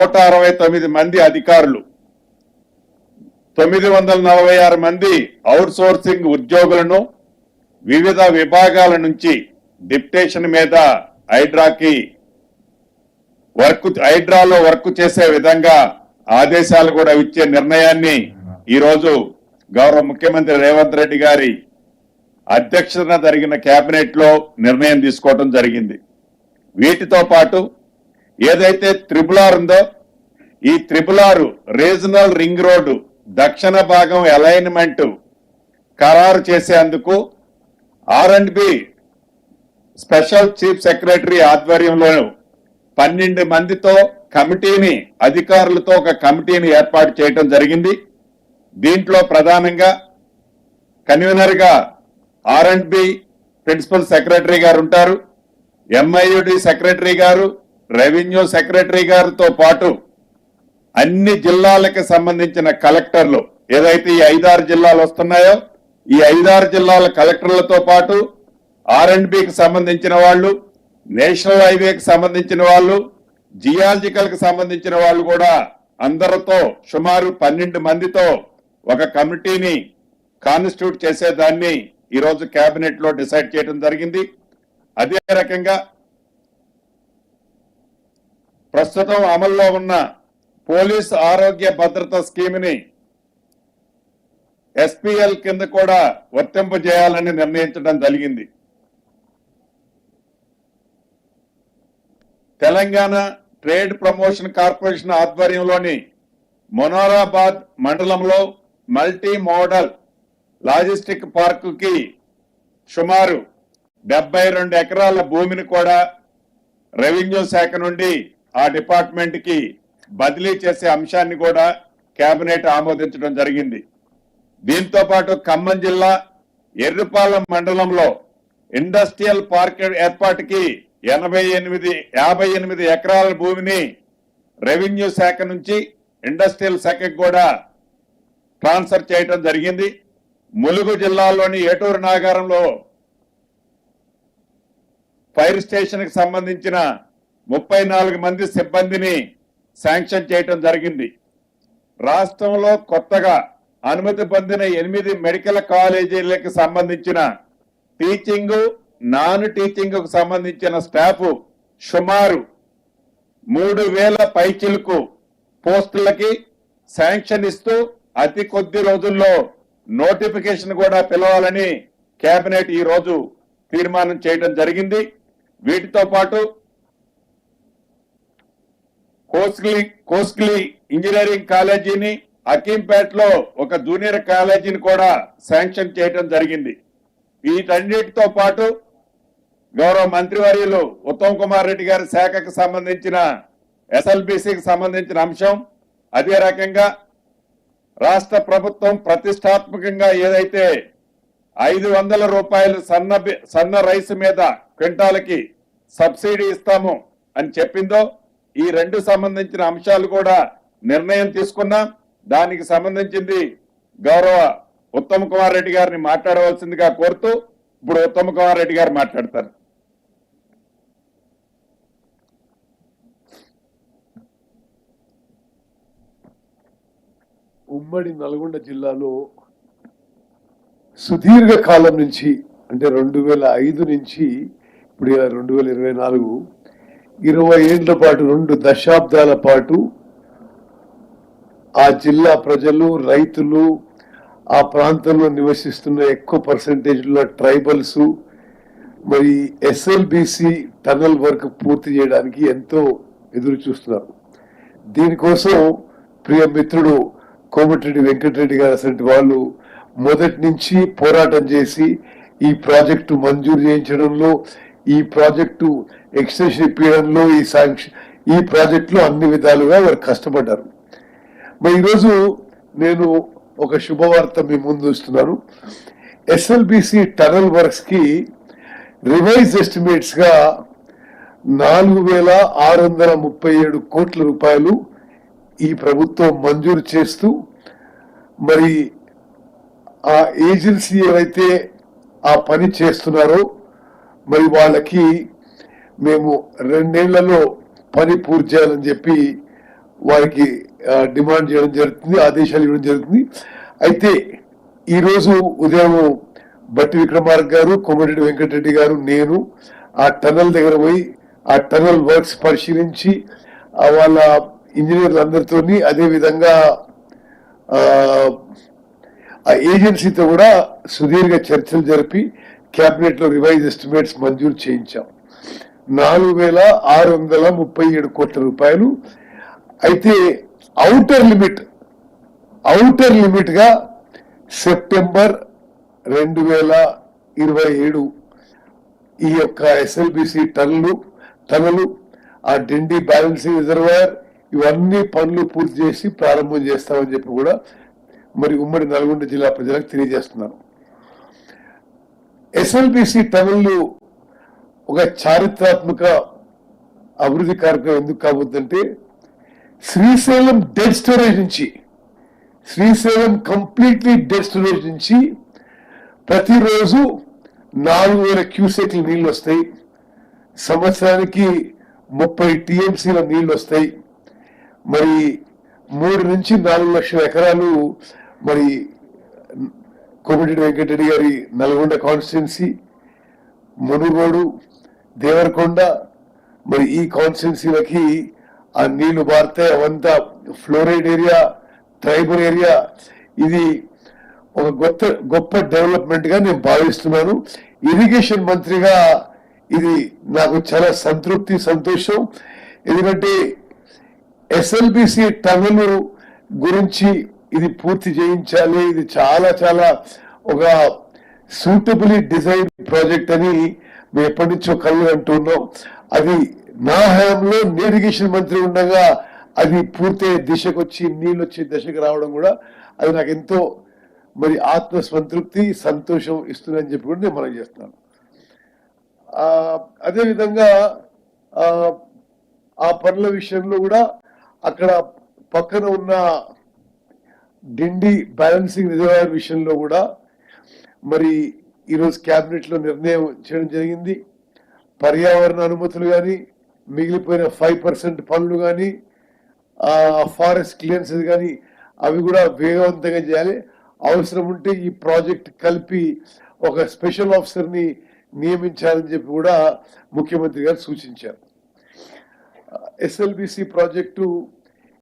169 మంది అధికారులు, 946 మంది అవుట్ సోర్సింగ్ ఉద్యోగులను వివిధ విభాగాల నుంచి డిప్యుటేషన్ మీద హైడ్రాలో వర్క్ చేసే విధంగా ఆదేశాలు కూడా ఇచ్చే నిర్ణయాన్ని ఈరోజు గౌరవ ముఖ్యమంత్రి రేవంత్ రెడ్డి గారి అధ్యక్షతన జరిగిన కేబినెట్ లో నిర్ణయం తీసుకోవడం జరిగింది. వీటితో పాటు ఏదైతే త్రిపుల్ ఉందో ఈ త్రిపుల్ రీజనల్ రింగ్ రోడ్డు దక్షిణ భాగం అలైన్మెంట్ ఖరారు చేసేందుకు R&B స్పెషల్ చీఫ్ సెక్రటరీ ఆధ్వర్యంలో 12 మందితో కమిటీని అధికారులతో ఒక కమిటీని ఏర్పాటు చేయడం జరిగింది. దీంట్లో ప్రధానంగా కన్వీనర్ గా R&B ప్రిన్సిపల్ సెక్రటరీ గారు ఉంటారు, MIUD సెక్రటరీ గారు, రెవెన్యూ సెక్రటరీ గారితో పాటు అన్ని జిల్లాలకు సంబంధించిన కలెక్టర్లు, ఏదైతే ఈ 5-6 జిల్లాలు వస్తున్నాయో ఈ 5-6 జిల్లాల కలెక్టర్లతో పాటు R&Bకి సంబంధించిన వాళ్ళు, నేషనల్ హైవేకి సంబంధించిన వాళ్ళు, జియాలజికల్ కి సంబంధించిన వాళ్ళు కూడా అందరితో సుమారు 12 మందితో ఒక కమిటీని కాన్స్టిట్యూట్ చేసేదాన్ని ఈరోజు కేబినెట్ లో డిసైడ్ చేయడం జరిగింది. అదే రకంగా ప్రస్తుతం అమల్లో ఉన్న పోలీస్ ఆరోగ్య భద్రత స్కీమ్ని SPL కింద కూడా వర్తింపజేయాలని నిర్ణయించడం జరిగింది. తెలంగాణ ట్రేడ్ ప్రమోషన్ కార్పొరేషన్ ఆధ్వర్యంలోని మొనారాబాద్ మండలంలో మల్టీ మోడల్ లాజిస్టిక్ పార్కుకి సుమారు 72 ఎకరాల భూమిని కూడా రెవెన్యూ శాఖ నుండి ఆ డిపార్ట్మెంట్ కి బదిలీ చేసే అంశాన్ని కూడా కేబినెట్ ఆమోదించడం జరిగింది. దీంతో పాటు ఖమ్మం జిల్లా ఎర్రుపాలెం మండలంలో ఇండస్ట్రియల్ పార్క్ ఏర్పాటుకి 58 ఎకరాల భూమిని రెవెన్యూ శాఖ నుంచి ఇండస్ట్రియల్ శాఖకు కూడా ట్రాన్స్ఫర్ చేయడం జరిగింది. ములుగు జిల్లాలోని ఏటూరు నాగారంలో ఫైర్ స్టేషన్ కి సంబంధించిన 34 మంది సిబ్బందిని శాంక్షన్ చేయడం జరిగింది. రాష్ట్రంలో కొత్తగా అనుమతి పొందిన 8 మెడికల్ కాలేజీలకు సంబంధించిన టీచింగ్, నాన్ టీచింగ్ కు సంబంధించిన స్టాఫ్ సుమారు 3000 పైచిలకు పోస్టులకి శాంక్షన్ ఇస్తూ అతి కొద్ది రోజుల్లో నోటిఫికేషన్ కూడా పిలవాలని కేబినెట్ ఈ రోజు తీర్మానం చేయడం జరిగింది. వీటితో పాటు కోస్క్లీ ఇంజనీరింగ్ కాలేజీని, అకీంపేటలో ఒక జూనియర్ కాలేజీని కూడా శాంక్షన్ చేయడం జరిగింది. వీటన్నిటితో పాటు గౌరవ మంత్రివర్యులు ఉత్తమ్ కుమార్ రెడ్డి గారి శాఖకు సంబంధించిన SLBCకి సంబంధించిన అంశం, అదే రకంగా రాష్ట్ర ప్రభుత్వం ప్రతిష్టాత్మకంగా ఏదైతే 500 రూపాయలు సన్న రైస్ మీద క్వింటాలకి సబ్సిడీ ఇస్తాము అని చెప్పిందో ఈ 2 సంబంధించిన అంశాలు కూడా నిర్ణయం తీసుకున్నాం. దానికి సంబంధించింది గౌరవ ఉత్తమ్ కుమార్ రెడ్డి గారిని మాట్లాడవలసిందిగా కోరుతూ ఇప్పుడు ఉత్తమ్ కుమార్ రెడ్డి గారు మాట్లాడతారు. ఉమ్మడి నల్గొండ జిల్లాలో సుదీర్ఘ కాలం నుంచి అంటే 2005 నుంచి ఇప్పుడు 2024 20 ఏళ్ల పాటు 2 దశాబ్దాల పాటు ఆ జిల్లా ప్రజలు, రైతులు, ఆ ప్రాంతంలో నివసిస్తున్న ఎక్కువ పర్సెంటేజ్లో ట్రైబల్స్ మరి SLBC టనల్ వర్క్ పూర్తి చేయడానికి ఎంతో ఎదురు చూస్తున్నారు. దీనికోసం ప్రియ మిత్రుడు కోమటిరెడ్డి వెంకటరెడ్డి గారు అసలు వాళ్ళు మొదటి నుంచి పోరాటం చేసి ఈ ప్రాజెక్టు మంజూరు చేయించడంలో, ఈ ప్రాజెక్టు ఎక్స్టెన్షన్ ఇప్పించడంలో, ఈ ప్రాజెక్టులో అన్ని విధాలుగా వారు కష్టపడ్డారు. మరి ఈరోజు నేను ఒక శుభవార్త మీ ముందు ఇస్తున్నాను. SLBC టనల్ వర్క్స్ కి రివైజ్ ఎస్టిమేట్స్ గా 4637 కోట్ల రూపాయలు ఈ ప్రభుత్వం మంజూరు చేస్తూ మరి ఆ ఏజెన్సీ ఏవైతే ఆ పని చేస్తున్నారో మరి వాళ్ళకి మేము 2 ఏళ్లలో పని పూర్తి చేయాలని చెప్పి వారికి డిమాండ్ చేయడం జరుగుతుంది, ఆదేశాలు ఇవ్వడం జరుగుతుంది. అయితే ఈరోజు ఉదయం బట్టి విక్రమార్క గారు, కోమటిరెడ్డి వెంకటరెడ్డి గారు, నేను ఆ టనల్ దగ్గర పోయి ఆ టనల్ వర్క్స్ పరిశీలించి వాళ్ళ ఇంజనీర్లందరితో, అదే విధంగా ఆ ఏజెన్సీతో కూడా సుదీర్ఘ చర్చలు జరిపి కేబినెట్ లో రివైజ్ ఎస్టిమేట్స్ మంజూరు చేయించాం. 4,637 కోట్ల రూపాయలు. అయితే ఔటర్ లిమిట్ గా సెప్టెంబర్ 2027 ఈ యొక్క ఎస్ఎల్బిసి టనలు, ఆ డిండి బ్యాలెన్సింగ్ రిజర్వాయర్, ఇవన్నీ పనులు పూర్తి చేసి ప్రారంభం చేస్తామని చెప్పి కూడా మరి ఉమ్మడి నల్గొండ జిల్లా ప్రజలకు తెలియజేస్తున్నాను. ఎస్ఎల్బిసి టనల్ ఒక చారిత్రాత్మక అభివృద్ధి కార్యక్రమం ఎందుకు కాబోతుందంటే, శ్రీశైలం డెడ్ స్టోరేజ్ నుంచి, శ్రీశైలం కంప్లీట్లీ డెడ్ స్టోరేజ్ నుంచి ప్రతిరోజు 4,000 క్యూసెక్ల నీళ్లు వస్తాయి. సంవత్సరానికి 30 టీఎంసీల నీళ్లు వస్తాయి. మరి 3 నుంచి 4 లక్షల ఎకరాలు మరి కోమటిరెడ్డి వెంకటరెడ్డి గారి నల్గొండ కాన్స్టిట్యున్సీ, మునుగోడు, దేవరకొండ, మరి ఈ కాన్స్టిట్యున్సీలకి ఆ నీళ్లు బారుతాయి. అవంతా ఫ్లోరైడ్ ఏరియా, ట్రైబల్ ఏరియా. ఇది ఒక గొప్ప డెవలప్మెంట్ గా నేను భావిస్తున్నాను. ఇరిగేషన్ మంత్రిగా ఇది నాకు చాలా సంతోషం. ఎందుకంటే ఎస్ఎల్బిసి టనల్ గురించి ఇది పూర్తి చేయించాలి, ఇది చాలా ఒక సూటబుల్లీ డిజైన్ ప్రాజెక్ట్ అని మేము ఎప్పటి నుంచో కళ్ళు అంటున్నాం. అది నా హయాంలో ఇరిగేషన్ మంత్రి ఉండగా అది పూర్తయ్యే దిశకు వచ్చి, నీళ్ళు వచ్చే దశకు రావడం కూడా అది నాకు ఎంతో మరి ఆత్మసంతృప్తి, సంతోషం ఇస్తుందని చెప్పి కూడా నేను మనం చేస్తున్నాను. అదేవిధంగా ఆ పనుల విషయంలో కూడా అక్కడ పక్కన ఉన్న డిండి బ్యాలెన్సింగ్ రిజర్వాయర్ విషయంలో కూడా మరి ఈరోజు క్యాబినెట్ లో నిర్ణయం చేయడం జరిగింది. పర్యావరణ అనుమతులు కానీ, మిగిలిపోయిన 5% పనులు కానీ, ఫారెస్ట్ క్లియరెన్సెస్ కానీ అవి కూడా వేగవంతంగా చేయాలి. అవసరం ఉంటే ఈ ప్రాజెక్ట్ కలిపి ఒక స్పెషల్ ఆఫీసర్ ని నియమించాలని చెప్పి కూడా ముఖ్యమంత్రి గారు సూచించారు. SLBC project